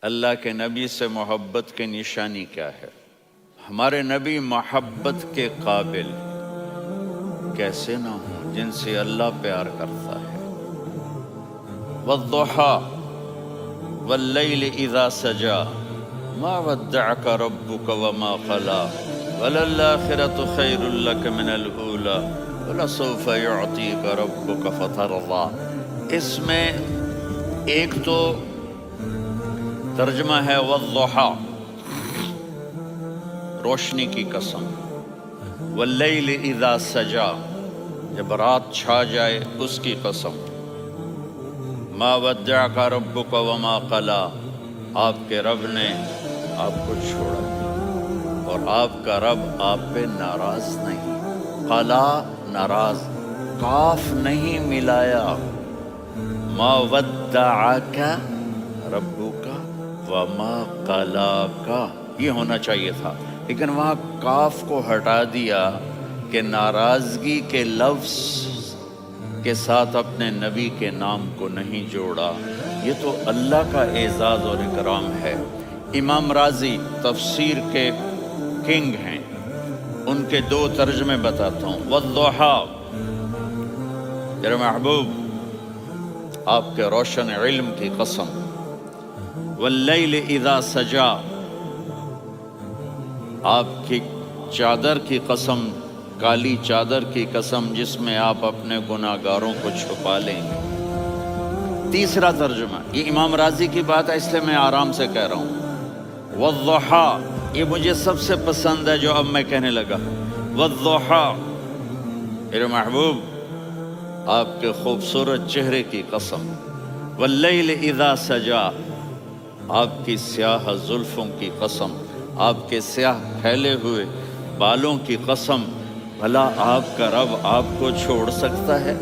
اللہ کے نبی سے محبت کی نشانی کیا ہے؟ ہمارے نبی محبت کے قابل کیسے نہ ہوں جن سے اللہ پیار کرتا ہے۔ وَالضُّحَىٰ وَاللَّيْلِ إِذَا سَجَىٰ مَا وَدَّعَكَ رَبُّكَ وَمَا قَلَىٰ وَلَلْآخِرَةُ خَيْرٌ لَكَ مِنَ الْأُولَىٰ وَلَسَوْفَ يُعْطِيكَ رَبُّكَ فَتَرْضَىٰ۔ اس میں ایک تو ترجمہ ہے وَالضُّحَىٰ، روشنی کی قسم، وَاللَّيْلِ إِذَا سَجَىٰ، جب رات چھا جائے اس کی قسم، مَا وَدَّعَكَ رَبُّكَ وَمَا قَلَىٰ، آپ کے رب نے آپ کو چھوڑا نہیں اور آپ کا رب آپ پہ ناراض نہیں۔ قَلَا ناراض، قاف نہیں ملایا، مَا وَدَّعَكَ رَبُّكَ وَمَا قَلَاكَ یہ ہونا چاہیے تھا، لیکن وہاں کاف کو ہٹا دیا کہ ناراضگی کے لفظ کے ساتھ اپنے نبی کے نام کو نہیں جوڑا۔ یہ تو اللہ کا اعزاز اور اکرام ہے۔ امام رازی تفسیر کے کنگ ہیں، ان کے دو ترجمے بتاتا ہوں۔ والضحیٰ، میرے محبوب آپ کے روشن علم کی قسم، واللیل اذا سجا، آپ کی چادر کی قسم، کالی چادر کی قسم جس میں آپ اپنے گناہگاروں کو چھپا لیں گے۔ تیسرا ترجمہ، یہ امام راضی کی بات ہے اس لیے میں آرام سے کہہ رہا ہوں۔ والضحیٰ، یہ مجھے سب سے پسند ہے جو اب میں کہنے لگا۔ والضحیٰ، میرے محبوب آپ کے خوبصورت چہرے کی قسم، واللیل اذا سجا، آپ کی سیاہ زلفوں کی قسم، آپ کے سیاہ پھیلے ہوئے بالوں کی قسم۔ بھلا آپ کا رب آپ کو چھوڑ سکتا ہے؟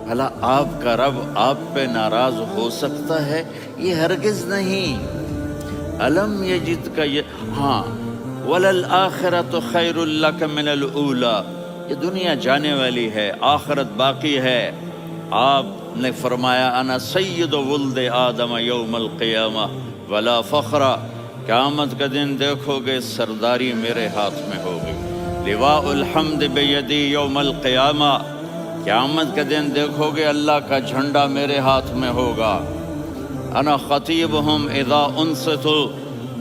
بھلا آپ کا رب آپ پہ ناراض ہو سکتا ہے؟ یہ ہرگز نہیں۔ الم یجد کا ہاں، وَلَلْآخِرَةُ خَيْرٌ لَكَ مِنَ الْأُولَىٰ، یہ دنیا جانے والی ہے، آخرت باقی ہے۔ آپ نے فرمایا انا سید ولد آدم یوم القیامہ ولا فخر، قیامت کا دن دیکھو گے سرداری میرے ہاتھ میں ہوگی۔ لواء الحمد بیدی یوم القیامہ، قیامت کا دن دیکھو گے اللہ کا جھنڈا میرے ہاتھ میں ہوگا۔ انا خطیبہم اذا انصتوا،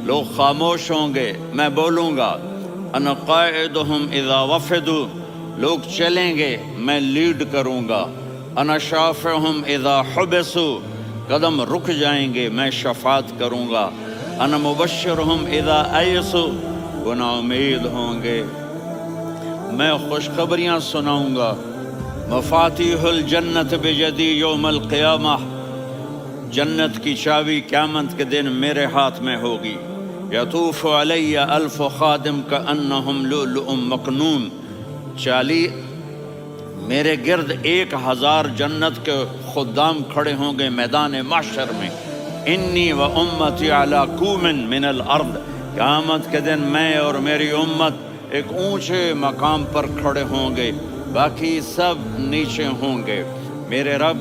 لوگ خاموش ہوں گے میں بولوں گا۔ انا قائدہم اذا وفدوا، لوگ چلیں گے میں لیڈ کروں گا۔ انا شافعہم اذا حبسوا، قدم رک جائیں گے میں شفاعت کروں گا۔ انا مبشرہم اذا ایسوا، وہ نا امید ہوں گے میں خوشخبریاں سناؤں گا۔ مفاتیح الجنت بیدی یوم القیامہ، جنت کی چابی قیامت کے دن میرے ہاتھ میں ہوگی۔ یطوف علی الف خادم کانہم لؤلؤ مکنون، میرے گرد 1000 جنت کے خدام کھڑے ہوں گے میدان محشر میں۔ انی و امتی علی کوم من الارض، قیامت کے دن میں اور میری امت ایک اونچے مقام پر کھڑے ہوں گے، باقی سب نیچے ہوں گے۔ میرے رب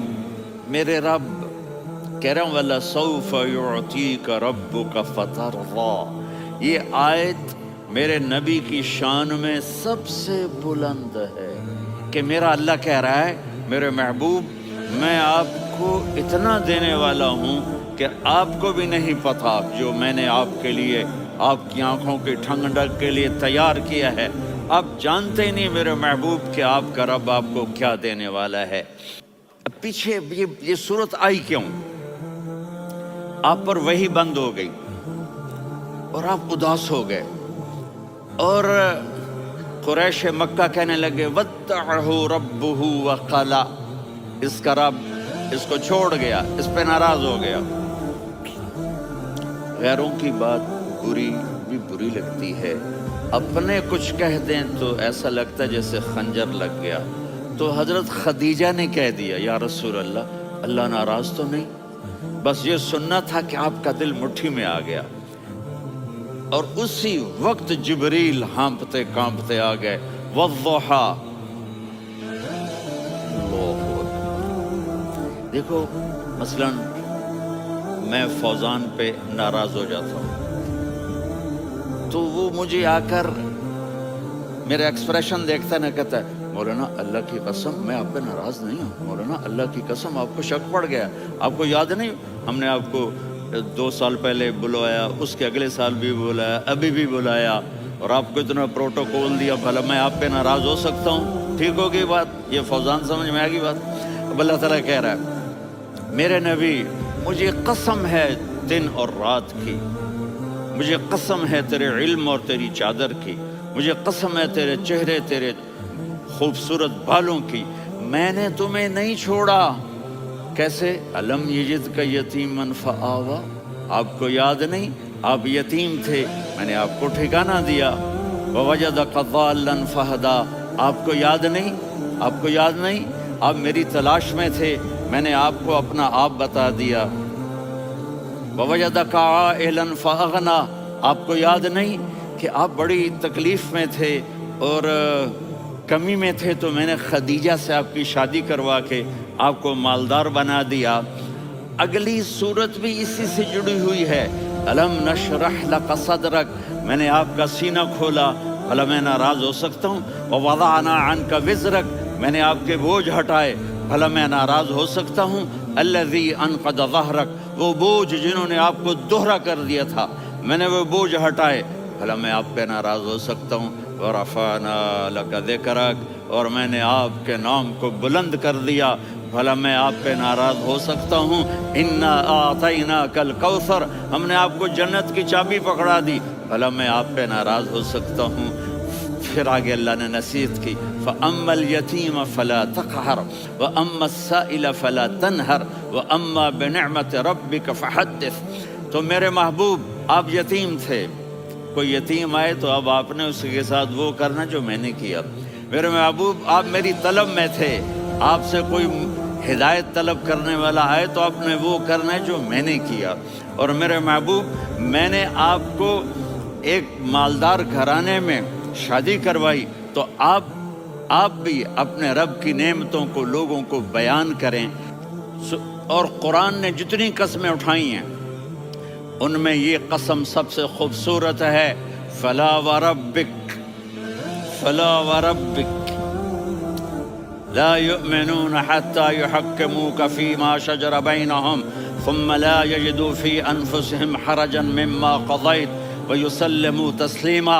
کہہ رہا ہوں وَلَسَوْفَ يُعْطِيكَ رَبُّكَ فَتَرْضَىٰ، یہ آیت میرے نبی کی شان میں سب سے بلند ہے کہ میرا اللہ کہہ رہا ہے میرے محبوب میں آپ کو اتنا دینے والا ہوں کہ آپ کو بھی نہیں پتا جو میں نے آپ کے لیے، آپ کی آنکھوں کی ٹھنڈک کے لیے تیار کیا ہے۔ آپ جانتے ہی نہیں میرے محبوب کہ آپ کا رب آپ کو کیا دینے والا ہے۔ اب پیچھے یہ صورت آئی کیوں؟ آپ پر وحی بند ہو گئی اور آپ اداس ہو گئے، اور قریش مکہ کہنے لگے وَدَّعَهُ رَبُّهُ وَقَلَىٰ، اس کا رب اس کو چھوڑ گیا، اس پہ ناراض ہو گیا۔ غیروں کی بات بھی بری لگتی ہے، اپنے کچھ کہہ دیں تو ایسا لگتا ہے جیسے خنجر لگ گیا۔ تو حضرت خدیجہ نے کہہ دیا یا رسول اللہ، اللہ ناراض تو نہیں؟ بس یہ سننا تھا کہ آپ کا دل مٹھی میں آ گیا، اور اسی وقت جبریل ہانپتے کانپتے آ گئے۔ والضحیٰ، دیکھو مثلاً میں فوزان پہ ناراض ہو جاتا ہوں تو وہ مجھے آ کر میرا ایکسپریشن دیکھتا نہ کہتا ہے مولانا اللہ کی قسم میں آپ پہ ناراض نہیں ہوں، مولانا اللہ کی قسم آپ کو شک پڑ گیا، آپ کو یاد نہیں ہم نے آپ کو 2 سال پہلے بلوایا، اس کے اگلے سال بھی بلایا، ابھی بھی بلایا اور آپ کو اتنا پروٹوکول دیا، بھلا میں آپ پہ ناراض ہو سکتا ہوں؟ ٹھیک ہوگی بات، یہ فوزان سمجھ میں آ گئی بات۔ اب اللہ تعالیٰ کہہ رہا ہے میرے نبی مجھے قسم ہے دن اور رات کی، مجھے قسم ہے تیرے علم اور تیری چادر کی، مجھے قسم ہے تیرے چہرے تیرے خوبصورت بالوں کی، میں نے تمہیں نہیں چھوڑا۔ کیسے؟ علم یجد کا یتیمن فآوا، آپ کو یاد نہیں آپ یتیم تھے، میں نے آپ کو ٹھکانہ دیا۔ ووجدک ضالا فہدا، آپ کو یاد نہیں، آپ کو یاد نہیں آپ میری تلاش میں تھے، میں نے آپ کو اپنا آپ بتا دیا۔ ووجدک عائلا فاغنا، آپ کو یاد نہیں کہ آپ بڑی تکلیف میں تھے اور کمی میں تھے تو میں نے خدیجہ سے آپ کی شادی کروا کے آپ کو مالدار بنا دیا۔ اگلی صورت بھی اسی سے جڑی ہوئی ہے، الم نشرح لک صدرک، میں نے آپ کا سینہ کھولا، بھلا میں ناراض ہو سکتا ہوں؟ ووضعنا عنک وزرک، میں نے آپ کے بوجھ ہٹائے، بھلا میں ناراض ہو سکتا ہوں؟ الذی انقض ظہرک، وہ بوجھ جنہوں نے آپ کو دوہرا کر دیا تھا، میں نے وہ بوجھ ہٹائے، بھلا میں آپ پہ ناراض ہو سکتا ہوں؟ ورفعنا لک ذکرک، اور میں نے آپ کے نام کو بلند کر دیا، بھلا میں آپ پہ ناراض ہو سکتا ہوں؟ انا اعطیناک الکوثر، ہم نے آپ کو جنت کی چابی پکڑا دی، بھلا میں آپ پہ ناراض ہو سکتا ہوں؟ پھر آگے اللہ نے نصیحت کی، فَأَمَّا الْيَتِيمَ فَلَا تَقْهَرْ وَأَمَّا السَّائِلَ فَلَا تَنْهَرْ وَأَمَّا بِنِعْمَةِ رَبِّكَ فَحَدِّثْ۔ تو میرے محبوب آپ یتیم تھے، کوئی یتیم آئے تو اب آپ نے اس کے ساتھ وہ کرنا جو میں نے کیا۔ میرے محبوب آپ میری طلب میں تھے، آپ سے کوئی ہدایت طلب کرنے والا آئے تو آپ نے وہ کرنا ہے جو میں نے کیا۔ اور میرے محبوب میں نے آپ کو ایک مالدار گھرانے میں شادی کروائی تو آپ بھی اپنے رب کی نعمتوں کو لوگوں کو بیان کریں۔ اور قرآن نے جتنی قسمیں اٹھائی ہیں ان میں یہ قسم سب سے خوبصورت ہے، فلا وربک، فلا وربک لا يؤمنون حتى يحكموك فيما شجر بينهم ثم لا يجدوا في انفسهم حرجا مما قضيت ويسلموا تسلیما۔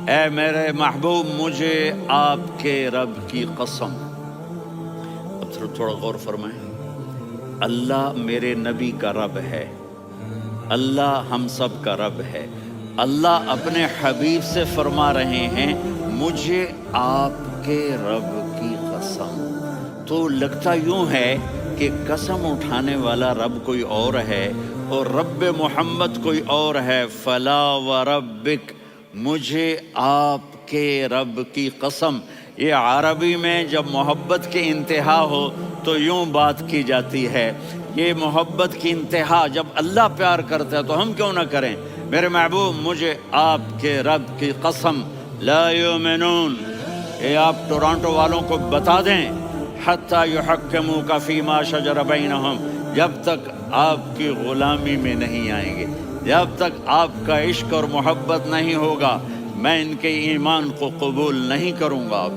اے میرے محبوب مجھے آپ کے رب کی قسم، اب تھوڑا غور فرمائیں، اللہ میرے نبی کا رب ہے، اللہ ہم سب کا رب ہے، اللہ اپنے حبیب سے فرما رہے ہیں مجھے آپ کے رب کی قسم۔ تو لگتا یوں ہے کہ قسم اٹھانے والا رب کوئی اور ہے اور رب محمد کوئی اور ہے۔ فلا وربک، مجھے آپ کے رب کی قسم۔ یہ عربی میں جب محبت کی انتہا ہو تو یوں بات کی جاتی ہے، یہ محبت کی انتہا جب اللہ پیار کرتا ہے تو ہم کیوں نہ کریں؟ میرے محبوب مجھے آپ کے رب کی قسم، لا یؤمنون، یہ آپ ٹورانٹو والوں کو بتا دیں، حتی یحکموک فیما شجر بینہم، جب تک آپ کی غلامی میں نہیں آئیں گے، جب تک آپ کا عشق اور محبت نہیں ہوگا، میں ان کے ایمان کو قبول نہیں کروں گا۔